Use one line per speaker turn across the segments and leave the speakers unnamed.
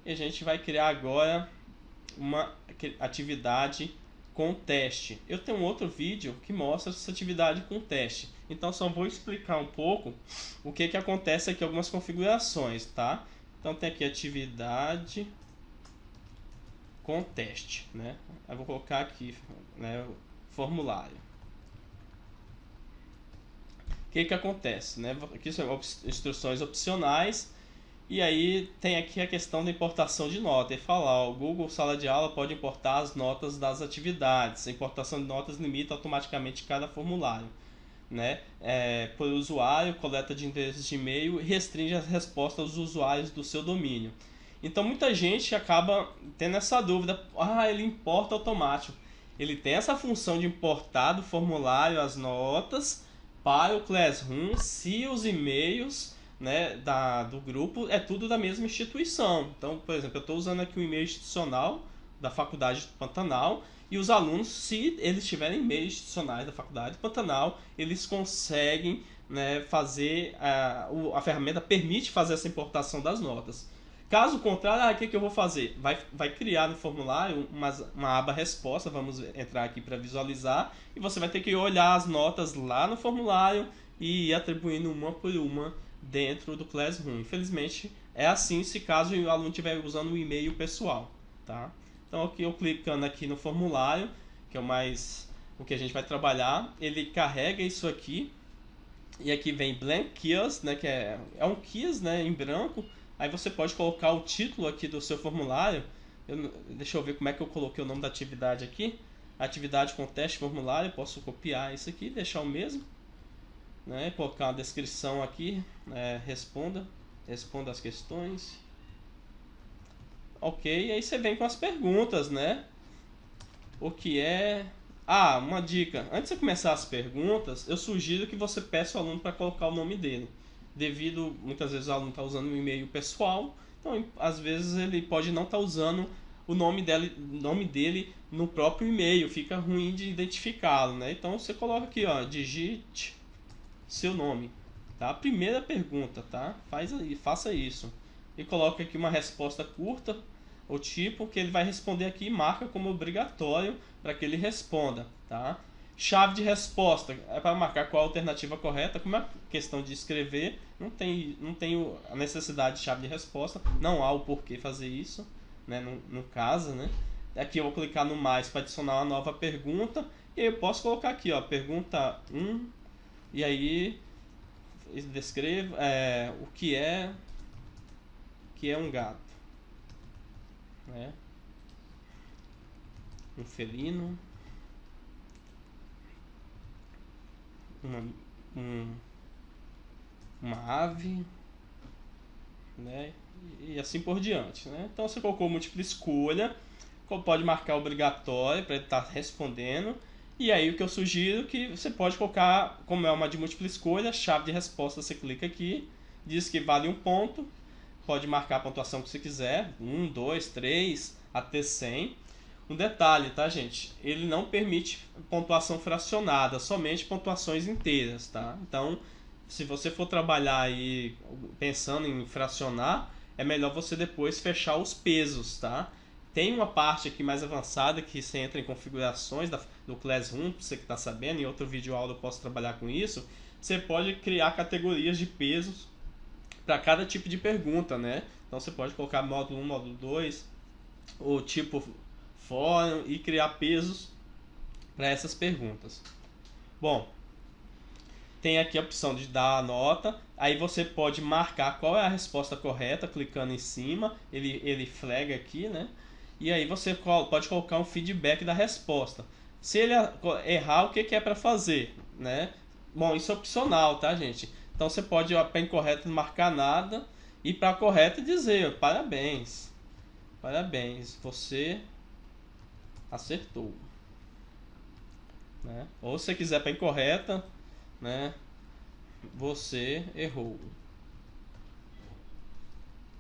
E a gente vai criar agora uma atividade com teste. Eu tenho um outro vídeo que mostra essa atividade com teste. Então só vou explicar um pouco o que acontece aqui, algumas configurações, tá? Então tem aqui atividade com teste, né? Eu vou colocar aqui, né, formulário. O que acontece, né? Aqui são instruções opcionais. E aí tem aqui a questão da importação de nota. Ele fala, ó, o Google Sala de Aula pode importar as notas das atividades. A importação de notas limita automaticamente cada formulário, né? Por usuário, coleta de endereços de e-mail e restringe as respostas aos usuários do seu domínio. Então muita gente acaba tendo essa dúvida, ele importa automático. Ele tem essa função de importar do formulário as notas para o Classroom se os e-mails, né, do grupo é tudo da mesma instituição. Então, por exemplo, eu estou usando aqui o e-mail institucional da Faculdade do Pantanal e os alunos, se eles tiverem e-mails institucionais da Faculdade do Pantanal, eles conseguem, né, fazer, a ferramenta permite fazer essa importação das notas. Caso contrário, o que eu vou fazer? Vai criar no formulário uma aba resposta, vamos entrar aqui para visualizar, e você vai ter que olhar as notas lá no formulário e ir atribuindo uma por uma dentro do Classroom. Infelizmente é assim se caso o aluno estiver usando o e-mail pessoal, tá? Então aqui eu clicando aqui no formulário, que é o que a gente vai trabalhar, ele carrega isso aqui e aqui vem blank keys, né, que é um keys, né, em branco. Aí você pode colocar o título aqui do seu formulário. Deixa eu ver como é que eu coloquei o nome da atividade aqui. Atividade com teste formulário. Eu posso copiar isso aqui e deixar o mesmo, né? Colocar uma descrição aqui, responda as questões. Ok, e aí você vem com as perguntas, né? O que é... uma dica. Antes de você começar as perguntas, eu sugiro que você peça ao aluno para colocar o nome dele. Devido, muitas vezes o aluno está usando um e-mail pessoal, então às vezes ele pode não estar usando o nome dele no próprio e-mail, fica ruim de identificá-lo, né? Então você coloca aqui, ó, digite seu nome, tá? Primeira pergunta, tá? Faça isso. E coloca aqui uma resposta curta, o tipo que ele vai responder aqui e marca como obrigatório para que ele responda, tá? Chave de resposta é para marcar qual a alternativa correta. Como é questão de escrever, não tem a necessidade de chave de resposta, não há o porquê fazer isso, né? No caso, né? Aqui eu vou clicar no mais para adicionar uma nova pergunta e aí eu posso colocar aqui, ó, pergunta 1, e aí descreva o que é um gato, né? Um felino, um, uma ave, né? E assim por diante, né? Então você colocou múltipla escolha, pode marcar obrigatório para ele estar respondendo. E aí o que eu sugiro é que você pode colocar, como é uma de múltipla escolha, chave de resposta, você clica aqui, diz que vale 1 ponto, pode marcar a pontuação que você quiser, 1, 2, 3, até 100. Um detalhe, tá, gente? Ele não permite pontuação fracionada, somente pontuações inteiras, tá? Então, se você for trabalhar aí pensando em fracionar, é melhor você depois fechar os pesos, tá? Tem uma parte aqui mais avançada que você entra em configurações do Classroom, você que está sabendo, em outro vídeo aula eu posso trabalhar com isso. Você pode criar categorias de pesos para cada tipo de pergunta, né? Então você pode colocar módulo 1, módulo 2, ou tipo fórum e criar pesos para essas perguntas. Bom, tem aqui a opção de dar a nota, aí você pode marcar qual é a resposta correta, clicando em cima, ele flaga aqui, né? E aí você pode colocar um feedback da resposta. Se ele errar, o que é para fazer, né? Bom, isso é opcional, tá, gente? Então você pode, para incorreto, não marcar nada, e para correto dizer, parabéns, você acertou, né? Ou se você quiser para incorreta, né? Você errou.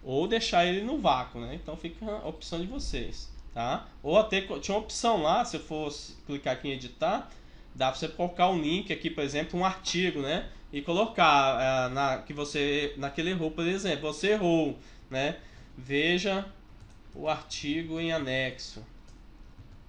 Ou deixar ele no vácuo, né? Então fica a opção de vocês, tá? Ou até tinha uma opção lá, se eu fosse clicar aqui em editar, dá para você colocar um link aqui, por exemplo, um artigo, né? E colocar que você naquele errou, por exemplo, você errou, né? Veja o artigo em anexo,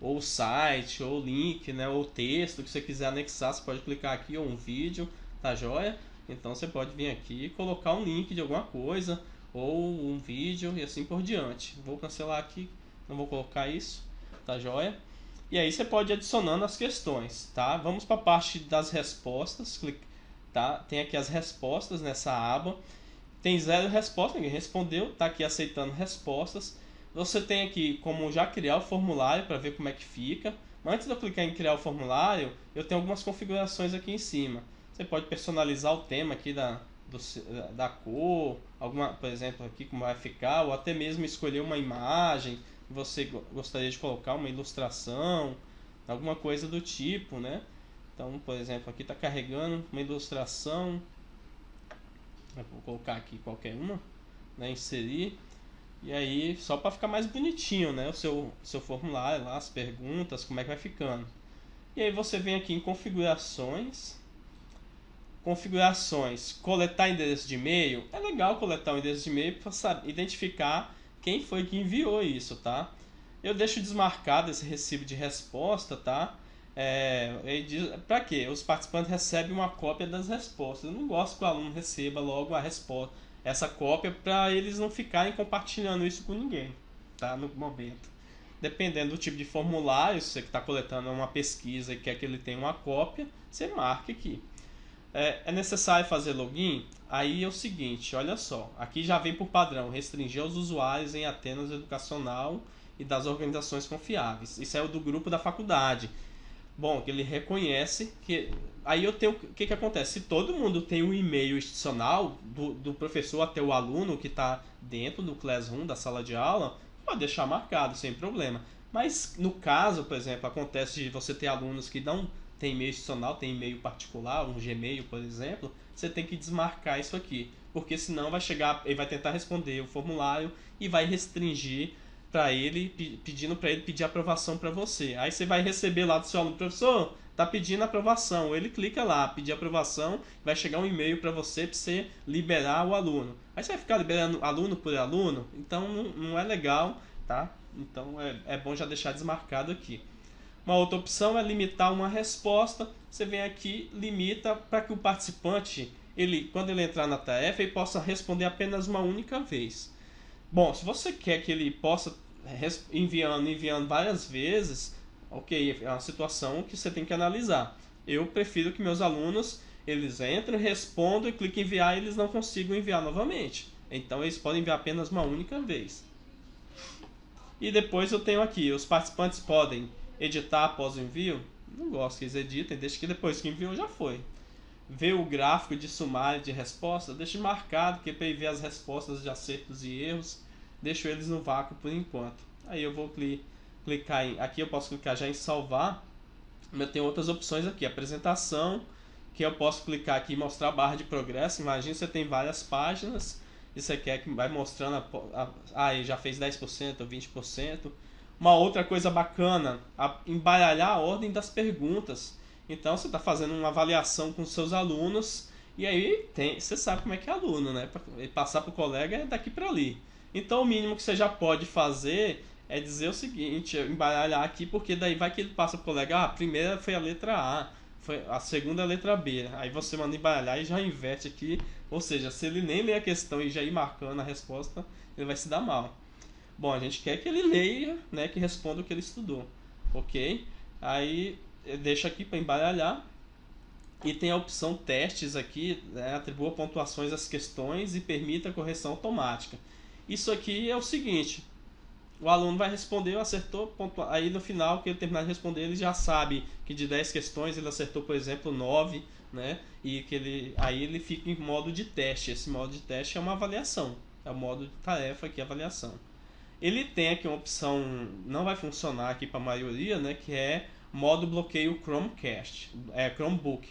ou o site, ou o link, né, ou o texto que você quiser anexar, você pode clicar aqui, ou um vídeo, tá joia? Então você pode vir aqui e colocar um link de alguma coisa, ou um vídeo e assim por diante. Vou cancelar aqui, não vou colocar isso, tá joia? E aí você pode ir adicionando as questões, tá? Vamos para a parte das respostas, tá? Tem aqui as respostas nessa aba. Tem 0 respostas, ninguém respondeu, tá aqui aceitando respostas. Você tem aqui como já criar o formulário para ver como é que fica. Mas antes de eu clicar em criar o formulário, eu tenho algumas configurações aqui em cima. Você pode personalizar o tema aqui da cor, por exemplo, aqui como vai ficar, ou até mesmo escolher uma imagem que você gostaria de colocar, uma ilustração, alguma coisa do tipo, né? Então, por exemplo, aqui está carregando uma ilustração. Vou colocar aqui qualquer uma, né? Inserir. E aí, só para ficar mais bonitinho, né? O seu formulário lá, as perguntas, como é que vai ficando. E aí você vem aqui em configurações. Configurações, coletar endereço de e-mail. É legal coletar o endereço de e-mail para identificar quem foi que enviou isso, tá? Eu deixo desmarcado esse recibo de resposta, tá? Para quê? Os participantes recebem uma cópia das respostas. Eu não gosto que o aluno receba logo a resposta, essa cópia, para eles não ficarem compartilhando isso com ninguém, tá? No momento. Dependendo do tipo de formulário, se você está coletando uma pesquisa e quer que ele tenha uma cópia, você marca aqui. É necessário fazer login? Aí é o seguinte, olha só, aqui já vem por padrão, restringir aos usuários em Atenas Educacional e das organizações confiáveis. Isso é o do grupo da faculdade. Bom, que ele reconhece que... Aí eu tenho... O que acontece? Se todo mundo tem um e-mail institucional, do professor até o aluno que está dentro do Classroom, da sala de aula, pode deixar marcado, sem problema. Mas no caso, por exemplo, acontece de você ter alunos que não tem e-mail institucional, tem e-mail particular, um Gmail, por exemplo, você tem que desmarcar isso aqui, porque senão vai chegar, ele vai tentar responder o formulário e vai restringir para ele, pedindo para ele pedir aprovação para você. Aí você vai receber lá do seu aluno, professor, tá pedindo aprovação. Ele clica lá, pedir aprovação, vai chegar um e-mail para você liberar o aluno. Aí você vai ficar liberando aluno por aluno, então não é legal, tá? Então é bom já deixar desmarcado aqui. Uma outra opção é limitar uma resposta. Você vem aqui, limita para que o participante, quando ele entrar na tarefa, ele possa responder apenas uma única vez. Bom, se você quer que ele possa enviando várias vezes, ok, é uma situação que você tem que analisar. Eu prefiro que meus alunos, eles entrem, respondam e cliquem em enviar e eles não consigam enviar novamente. Então eles podem enviar apenas uma única vez. E depois eu tenho aqui, os participantes podem editar após o envio. Não gosto que eles editem, deixa que depois que enviou já foi. Ver o gráfico de sumário de resposta, deixe marcado, que é para ver as respostas de acertos e erros. Deixo eles no vácuo por enquanto. Aí eu vou clicar em... Aqui eu posso clicar já em salvar. Eu tenho outras opções aqui. Apresentação, que eu posso clicar aqui e mostrar a barra de progresso. Imagina você tem várias páginas e você quer que vai mostrando... Aí já fez 10% ou 20%. Uma outra coisa bacana, embaralhar a ordem das perguntas. Então você está fazendo uma avaliação com seus alunos e aí você sabe como é que é aluno, né? Passar para o colega é daqui para ali. Então o mínimo que você já pode fazer é dizer o seguinte, embaralhar aqui, porque daí vai que ele passa para o colega, a primeira foi a letra A, a segunda a letra B. Aí você manda embaralhar e já inverte aqui, ou seja, se ele nem lê a questão e já ir marcando a resposta, ele vai se dar mal. Bom, a gente quer que ele leia, né, que responda o que ele estudou, ok? Aí deixa aqui para embaralhar e tem a opção testes aqui, né, atribua pontuações às questões e permita a correção automática. Isso aqui é o seguinte, o aluno vai responder, acertou, aí no final que ele terminar de responder ele já sabe que de 10 questões ele acertou, por exemplo, 9, né, e que aí ele fica em modo de teste. Esse modo de teste é uma avaliação, é o modo de tarefa aqui, avaliação. Ele tem aqui uma opção, não vai funcionar aqui para a maioria, né, que é modo bloqueio Chromecast, Chromebook.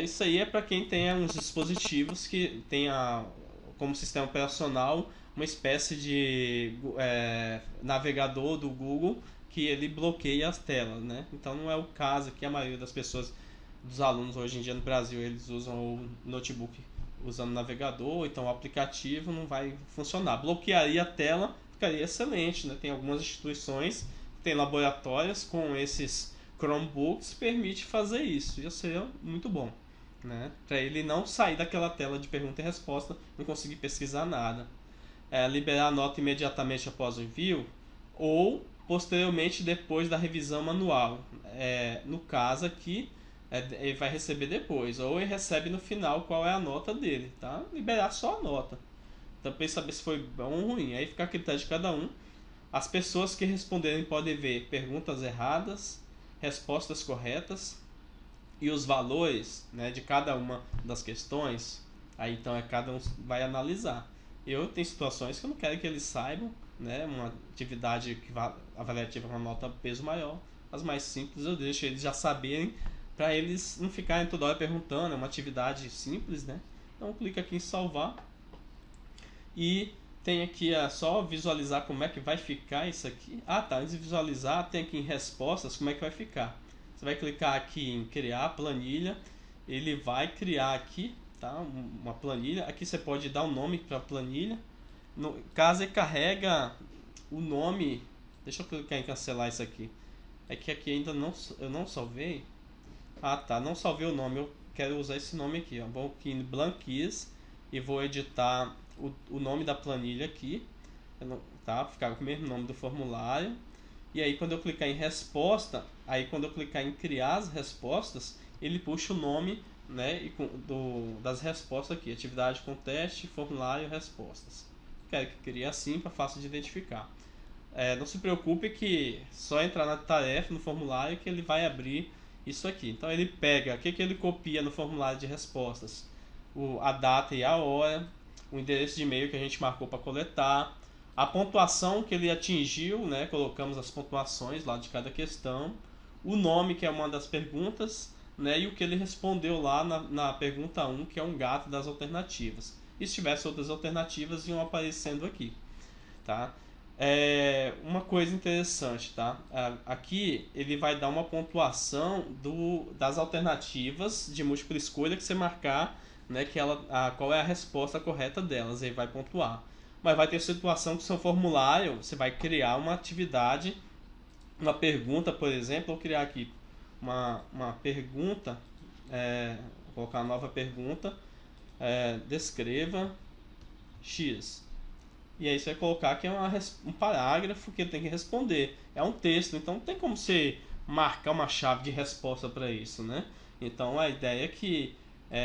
Isso aí é para quem tem uns dispositivos que tenha como sistema operacional uma espécie de navegador do Google que ele bloqueia as telas, né? Então não é o caso que a maioria das pessoas, dos alunos hoje em dia no Brasil, eles usam o notebook usando o navegador, então o aplicativo não vai funcionar. Bloquearia a tela, ficaria excelente, né? Tem algumas instituições que têm laboratórios com esses Chromebooks que permite fazer isso. Isso seria muito bom, né? Para ele não sair daquela tela de pergunta e resposta, não conseguir pesquisar nada. Liberar a nota imediatamente após o envio ou posteriormente depois da revisão manual. No caso aqui, ele vai receber depois, ou ele recebe no final qual é a nota dele, tá? Liberar só a nota. Então, para saber se foi bom ou ruim, aí fica a critério de cada um. As pessoas que responderem podem ver perguntas erradas, respostas corretas e os valores, né, de cada uma das questões. Aí então cada um vai analisar. Eu tenho situações que eu não quero que eles saibam, né, uma atividade que avaliativa com uma nota peso maior. As mais simples eu deixo eles já saberem, para eles não ficarem toda hora perguntando. É uma atividade simples, né? Então clica aqui em salvar e tem aqui só visualizar como é que vai ficar isso aqui. Tá, antes de visualizar tem aqui em respostas como é que vai ficar. Você vai clicar aqui em criar planilha, ele vai criar aqui, tá, uma planilha. Aqui você pode dar um nome para a planilha. No caso ele carrega o nome, deixa eu clicar em cancelar isso aqui. É que aqui ainda eu não salvei. Tá, não salvei o nome, eu quero usar esse nome aqui, ó. Vou aqui em Blanquies e vou editar o nome da planilha aqui, tá? Ficar com o mesmo nome do formulário. E aí quando eu clicar em resposta, aí quando eu clicar em criar as respostas, ele puxa o nome, né, das respostas aqui, atividade com teste, formulário, respostas. Quero que crie assim para fácil de identificar. Não se preocupe que só entrar na tarefa, no formulário, que ele vai abrir isso aqui. Então ele pega, o que ele copia no formulário de respostas? A data e a hora, o endereço de e-mail que a gente marcou para coletar, a pontuação que ele atingiu, né? Colocamos as pontuações lá de cada questão, o nome, que é uma das perguntas, né? E o que ele respondeu lá na pergunta 1, que é um gato das alternativas. E se tivesse outras alternativas, iam aparecendo aqui, tá? Uma coisa interessante, tá? Aqui ele vai dar uma pontuação das alternativas de múltipla escolha que você marcar, né, qual é a resposta correta delas, aí vai pontuar. Mas vai ter situação que o seu formulário, você vai criar uma atividade, uma pergunta, por exemplo, ou criar aqui uma pergunta, vou colocar uma nova pergunta, descreva X. E aí você vai colocar que é um parágrafo que ele tem que responder. É um texto, então não tem como você marcar uma chave de resposta para isso, né? Então a ideia é que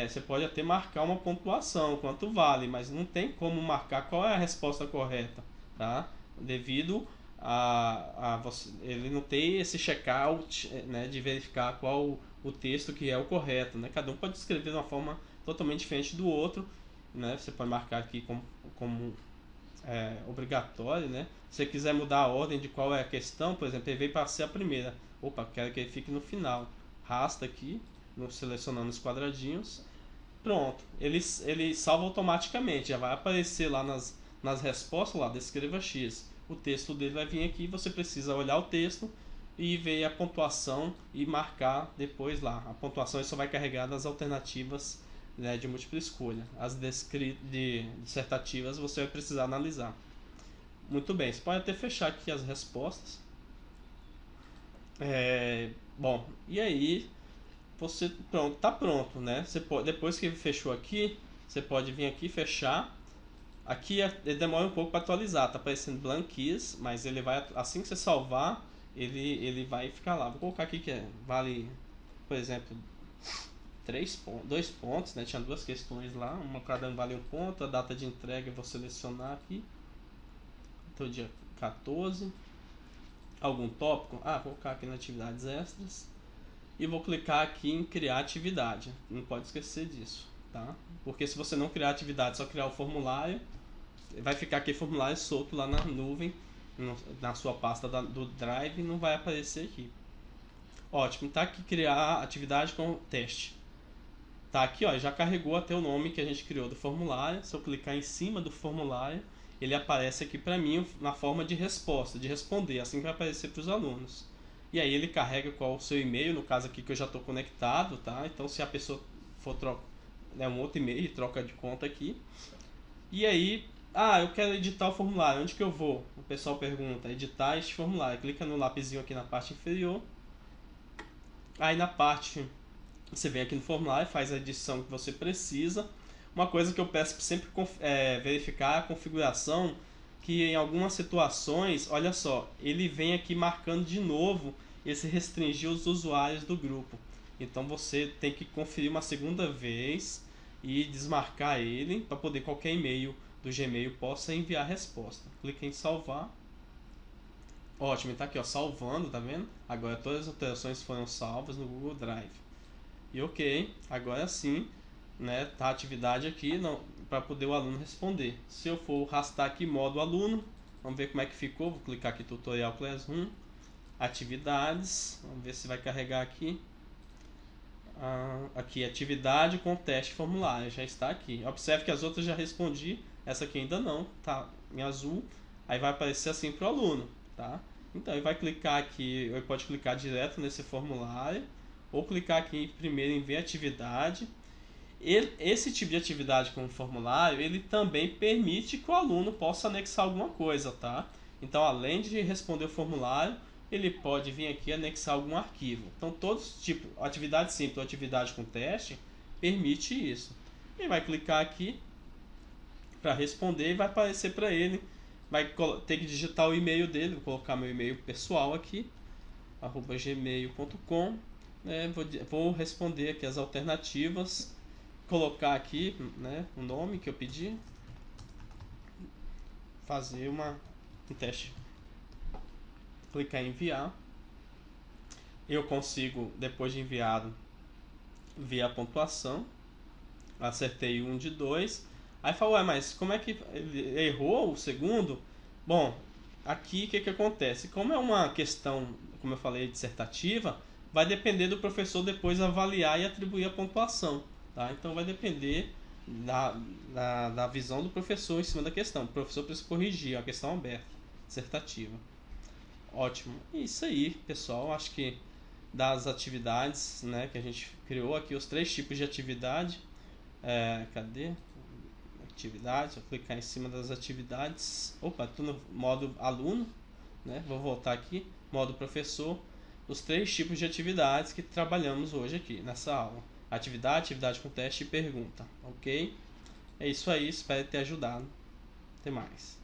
você pode até marcar uma pontuação, quanto vale, mas não tem como marcar qual é a resposta correta, tá? Devido ele não tem esse checkout, né, de verificar qual o texto que é o correto, né? Cada um pode escrever de uma forma totalmente diferente do outro, né? Você pode marcar aqui como obrigatório, né? Se você quiser mudar a ordem de qual é a questão, por exemplo, ele veio para ser a primeira. Opa, quero que ele fique no final. Rasta aqui, selecionando os quadradinhos. Pronto, ele salva automaticamente. Já vai aparecer lá nas respostas, lá, descreva X. O texto dele vai vir aqui, você precisa olhar o texto e ver a pontuação e marcar depois lá. A pontuação só vai carregar nas alternativas, né, de múltipla escolha. As dissertativas você vai precisar analisar. Muito bem, você pode até fechar aqui as respostas. Bom, e aí você tá pronto, né? Depois que fechou aqui, você pode vir aqui fechar. Aqui ele demora um pouco para atualizar, tá aparecendo Blanquies, mas ele vai, assim que você salvar, ele vai ficar lá. Vou colocar aqui que vale, por exemplo, 2 pontos, né? Tinha 2 questões lá, cada um vale 1 ponto. A data de entrega eu vou selecionar aqui, então dia 14. Algum tópico? Vou colocar aqui nas atividades extras e vou clicar aqui em criar atividade. Não pode esquecer disso, tá? Porque se você não criar atividade, só criar o formulário, vai ficar aqui formulário solto lá na nuvem, na sua pasta do Drive, e não vai aparecer aqui. Ótimo, tá aqui criar atividade com teste. Tá aqui, ó, já carregou até o nome que a gente criou do formulário. Se eu clicar em cima do formulário, ele aparece aqui para mim na forma de resposta, de responder, assim que vai aparecer para os alunos. E aí ele carrega qual o seu e-mail, no caso aqui que eu já estou conectado, tá? Então se a pessoa for trocar um outro e-mail, troca de conta aqui. E aí Ah, eu quero editar o formulário, onde que eu vou? O pessoal pergunta, editar este formulário. Clica no lapisinho aqui na parte inferior. Aí na parte, você vem aqui no formulário, faz a edição que você precisa. Uma coisa que eu peço sempre verificar é a configuração, que em algumas situações, olha só, ele vem aqui marcando de novo esse restringir os usuários do grupo. Então você tem que conferir uma segunda vez e desmarcar ele para poder qualquer e-mail do Gmail possa enviar a resposta. Clique em salvar. Ótimo, está aqui ó, salvando, tá vendo? Agora todas as alterações foram salvas no Google Drive. E ok, agora sim, né, tá a atividade aqui para poder o aluno responder. Se eu for arrastar aqui modo aluno, vamos ver como é que ficou. Vou clicar aqui tutorial Classroom, atividades, vamos ver se vai carregar aqui. Aqui atividade com teste formulário, já está aqui. Observe que as outras já respondi, essa aqui ainda não, tá em azul. Aí vai aparecer assim para o aluno, tá? Então ele vai clicar aqui, ele pode clicar direto nesse formulário ou clicar aqui primeiro em ver atividade. Esse tipo de atividade com o formulário, ele também permite que o aluno possa anexar alguma coisa, tá? Então, além de responder o formulário, ele pode vir aqui e anexar algum arquivo. Então, todos tipo atividade simples ou atividade com teste permite isso. Ele vai clicar aqui para responder e vai aparecer para ele. Vai ter que digitar o e-mail dele. Vou colocar meu e-mail pessoal aqui, @gmail.com. Vou responder aqui as alternativas, colocar aqui, né, o nome que eu pedi, fazer um teste, clicar em enviar. Eu consigo, depois de enviado, ver a pontuação. Acertei 1 de 2. Aí fala, ué, mas como é que ele errou o segundo? Bom, aqui o que acontece? Como é uma questão, como eu falei, dissertativa, vai depender do professor depois avaliar e atribuir a pontuação. Tá? Então vai depender da visão do professor em cima da questão. O professor precisa corrigir a questão aberta, dissertativa. Ótimo. É isso aí, pessoal. Acho que das atividades, né, que a gente criou aqui, os 3 tipos de atividade. Cadê? Atividades, vou clicar em cima das atividades. Opa, estou no modo aluno, né? Vou voltar aqui, modo professor. Os 3 tipos de atividades que trabalhamos hoje aqui nessa aula: atividade, atividade com teste e pergunta. Ok? É isso aí, espero ter ajudado. Até mais.